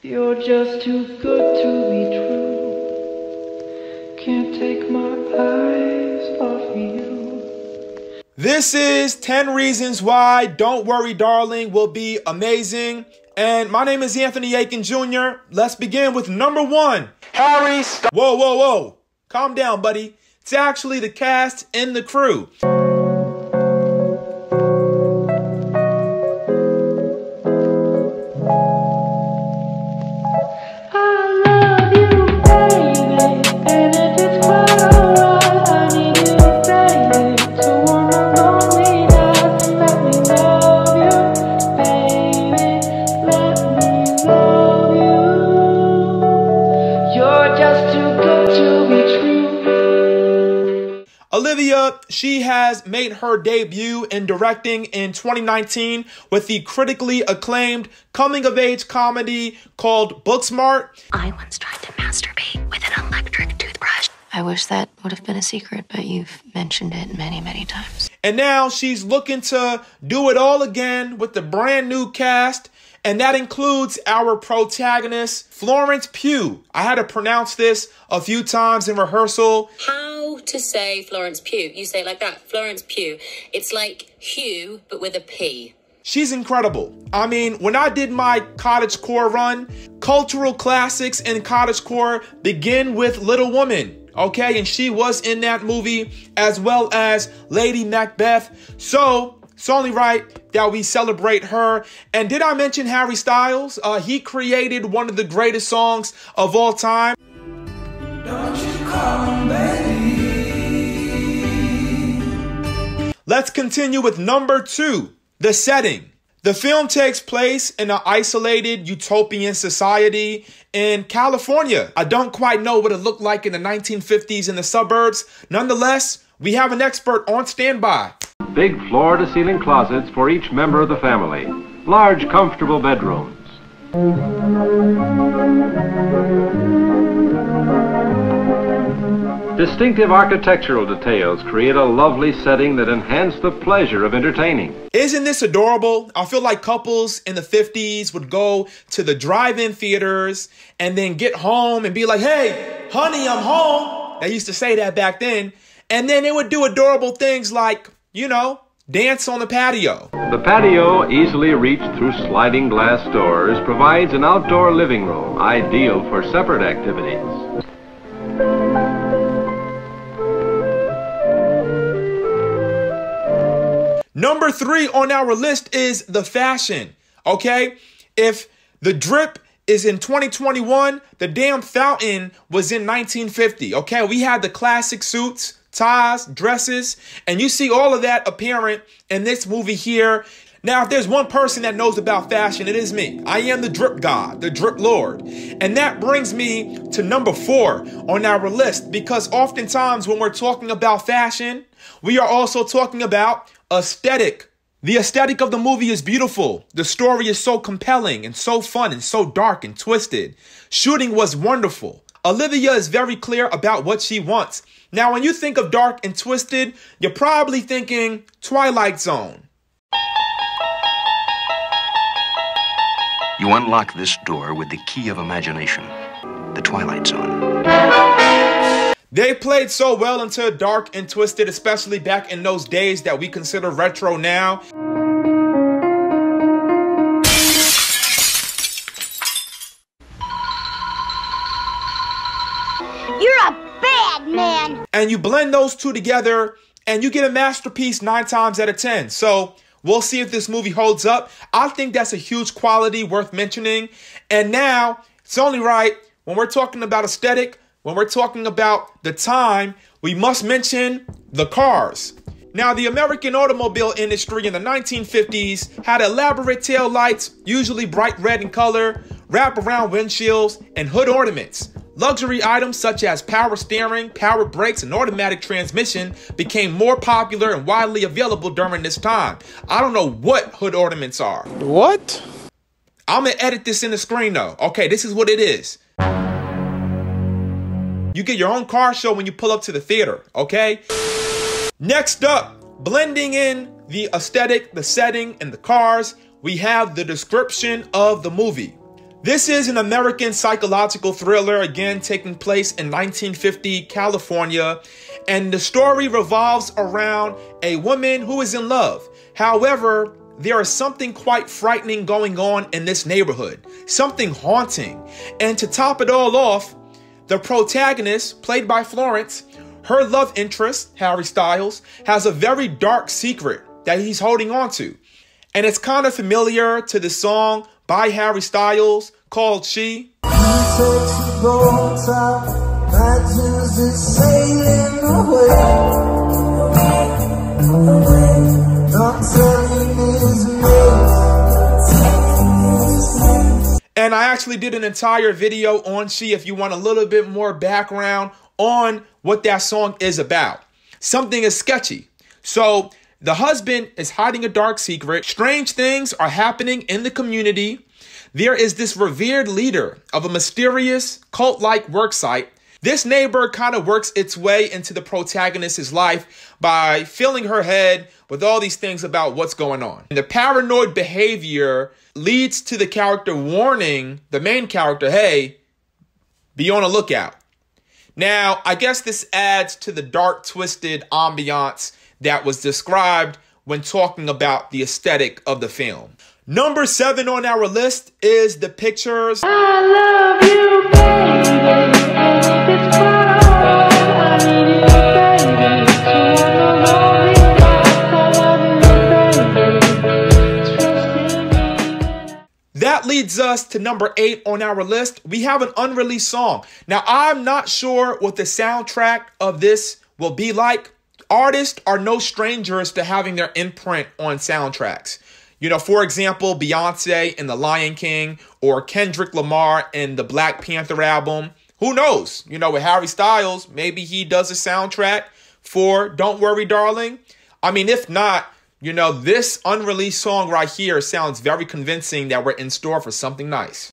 You're just too good to be true. Can't take my eyes off you. This is 10 Reasons Why Don't Worry Darling will be amazing. And my name is Anthony Aiken Jr. Let's begin with number 1. Harry Styles. Whoa, whoa, whoa. Calm down, buddy. It's actually the cast and the crew. Olivia, she has made her debut in directing in 2019 with the critically acclaimed coming-of-age comedy called Booksmart. I once tried to masturbate with an electric toothbrush. I wish that would have been a secret, but you've mentioned it many, many times. And now she's looking to do it all again with the brand new cast. And that includes our protagonist, Florence Pugh. I had to pronounce this a few times in rehearsal. How to say Florence Pugh? You say it like that, Florence Pugh. It's like Hugh, but with a P. She's incredible. I mean, when I did my cottagecore run, cultural classics in cottagecore begin with Little Woman. Okay, and she was in that movie as well as Lady Macbeth. So it's only right that we celebrate her. And did I mention Harry Styles? He created one of the greatest songs of all time. Don't you call me baby. Let's continue with number 2, the setting. The film takes place in an isolated utopian society in California. I don't quite know what it looked like in the 1950s in the suburbs. Nonetheless, we have an expert on standby. Big floor-to-ceiling closets for each member of the family. Large, comfortable bedrooms. Distinctive architectural details create a lovely setting that enhance the pleasure of entertaining. Isn't this adorable? I feel like couples in the 50s would go to the drive-in theaters and then get home and be like, hey, honey, I'm home. They used to say that back then. And then they would do adorable things like, you know, dance on the patio. The patio, easily reached through sliding glass doors, provides an outdoor living room, ideal for separate activities. Number 3 on our list is the fashion, okay? If the drip is in 2021, the damn fountain was in 1950, okay? We had the classic suits, ties, dresses, and you see all of that apparent in this movie here. Now, if there's one person that knows about fashion, it is me. I am the drip god, the drip lord. And that brings me to number 4 on our list, because oftentimes when we're talking about fashion, we are also talking about aesthetic. The aesthetic of the movie is beautiful. The story is so compelling and so fun and so dark and twisted. Shooting was wonderful. Olivia is very clear about what she wants. Now, when you think of dark and twisted, you're probably thinking Twilight Zone. You unlock this door with the key of imagination, the Twilight Zone. They played so well into dark and twisted, especially back in those days that we consider retro now. You're a bad man. And you blend those two together and you get a masterpiece 9 times out of 10. So we'll see if this movie holds up. I think that's a huge quality worth mentioning. And now it's only right when we're talking about aesthetic, when we're talking about the time, we must mention the cars. Now, the American automobile industry in the 1950s had elaborate tail lights, usually bright red in color, wrap-around windshields, and hood ornaments. Luxury items such as power steering, power brakes, and automatic transmission became more popular and widely available during this time. I don't know what hood ornaments are. What? I'm gonna edit this in the screen though. Okay, this is what it is. You get your own car show when you pull up to the theater, okay? Next up, blending in the aesthetic, the setting, and the cars, we have the description of the movie. This is an American psychological thriller, again taking place in 1950 California, and the story revolves around a woman who is in love. However, there is something quite frightening going on in this neighborhood, something haunting. And to top it all off, the protagonist, played by Florence, her love interest, Harry Styles, has a very dark secret that he's holding on to. And it's kind of familiar to the song by Harry Styles called She. And I actually did an entire video on She if you want a little bit more background on what that song is about. Something is sketchy. So the husband is hiding a dark secret. Strange things are happening in the community. There is this revered leader of a mysterious cult-like worksite. This neighbor kind of works its way into the protagonist's life by filling her head with all these things about what's going on. And the paranoid behavior leads to the character warning the main character, hey, be on the lookout. Now, I guess this adds to the dark, twisted ambiance that was described when talking about the aesthetic of the film. Number 7 on our list is the pictures. I love you, baby. It's quite I need you, baby. So on the lonely nights, I love you, baby. Trust in me. That leads us to number 8 on our list. We have an unreleased song. Now, I'm not sure what the soundtrack of this will be like. Artists are no strangers to having their imprint on soundtracks. You know, for example, Beyonce in The Lion King or Kendrick Lamar in the Black Panther album. Who knows? You know, with Harry Styles, maybe he does a soundtrack for Don't Worry, Darling. I mean, if not, you know, this unreleased song right here sounds very convincing that we're in store for something nice.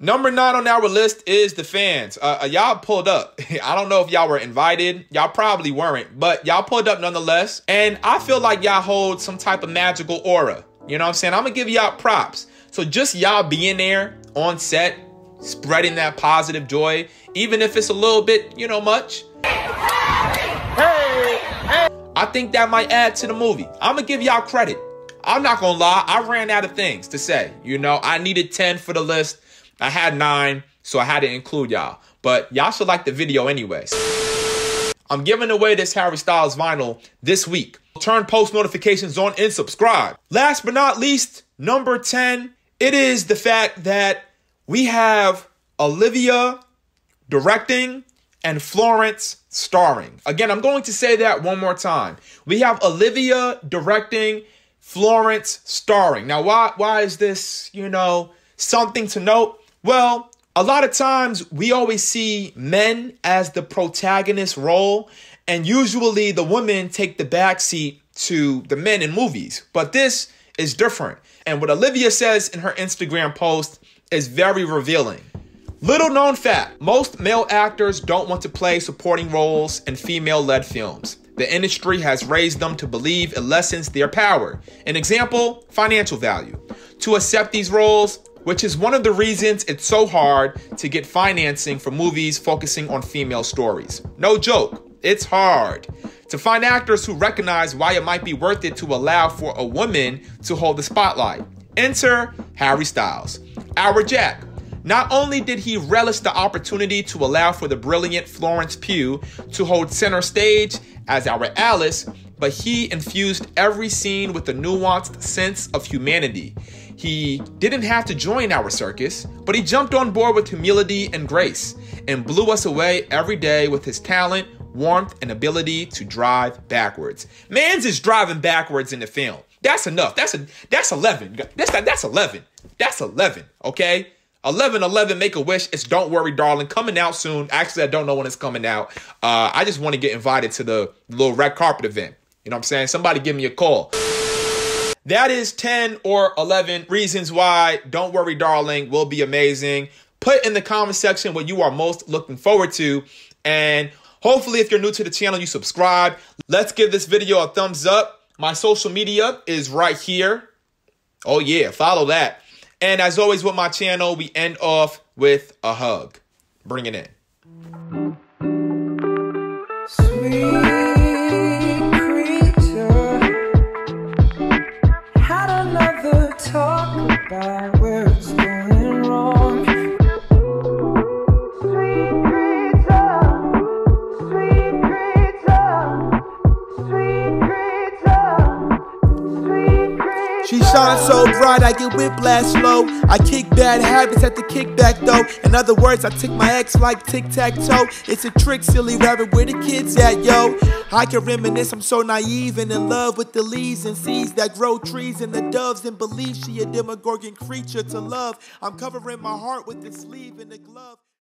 Number 9 on our list is The Fans. Y'all pulled up. I don't know if y'all were invited. Y'all probably weren't, but y'all pulled up nonetheless. And I feel like y'all hold some type of magical aura. You know what I'm saying? I'm going to give y'all props. So just y'all being there on set, spreading that positive joy, even if it's a little bit, you know, much. I think that might add to the movie. I'm going to give y'all credit. I'm not going to lie. I ran out of things to say. You know, I needed 10 for the list. I had 9, so I had to include y'all. But y'all should like the video anyways. I'm giving away this Harry Styles vinyl this week. Turn post notifications on and subscribe. Last but not least, number 10, it is the fact that we have Olivia directing and Florence starring. Again, I'm going to say that one more time. We have Olivia directing, Florence starring. Now, why is this, you know, something to note? Well, a lot of times we always see men as the protagonist role, and usually the women take the backseat to the men in movies. But this is different. And what Olivia says in her Instagram post is very revealing. Little known fact, most male actors don't want to play supporting roles in female-led films. The industry has raised them to believe it lessens their power. An example, financial value. To accept these roles, which is one of the reasons it's so hard to get financing for movies focusing on female stories. No joke, it's hard to find actors who recognize why it might be worth it to allow for a woman to hold the spotlight. Enter Harry Styles, our Jack. Not only did he relish the opportunity to allow for the brilliant Florence Pugh to hold center stage as our Alice, but he infused every scene with a nuanced sense of humanity. He didn't have to join our circus, but he jumped on board with humility and grace and blew us away every day with his talent, warmth, and ability to drive backwards. Mans is driving backwards in the film. That's enough. That's 11. That's 11. That's 11, okay? 11, make a wish. It's Don't Worry, Darling, coming out soon. Actually, I don't know when it's coming out. I just want to get invited to the little red carpet event. You know what I'm saying? Somebody give me a call. That is 10 or 11 reasons why Don't Worry, Darling will be amazing. Put in the comment section what you are most looking forward to. And hopefully, if you're new to the channel, you subscribe. Let's give this video a thumbs up. My social media is right here. Oh, yeah, follow that. And as always with my channel, we end off with a hug. Bring it in. Sweet creature, had another talk about where it's going wrong. Sweet creature, sweet creature, sweet creature, sweet creature. She shines so bright, I get whiplash slow. I kick bad habits at the kickback though. In other words, I tick my ex like tic-tac-toe. It's a trick, silly rabbit, where the kids at, yo? I can reminisce, I'm so naive and in love with the leaves and seeds that grow trees and the doves, and believe she a demogorgon creature to love. I'm covering my heart with the sleeve and the glove.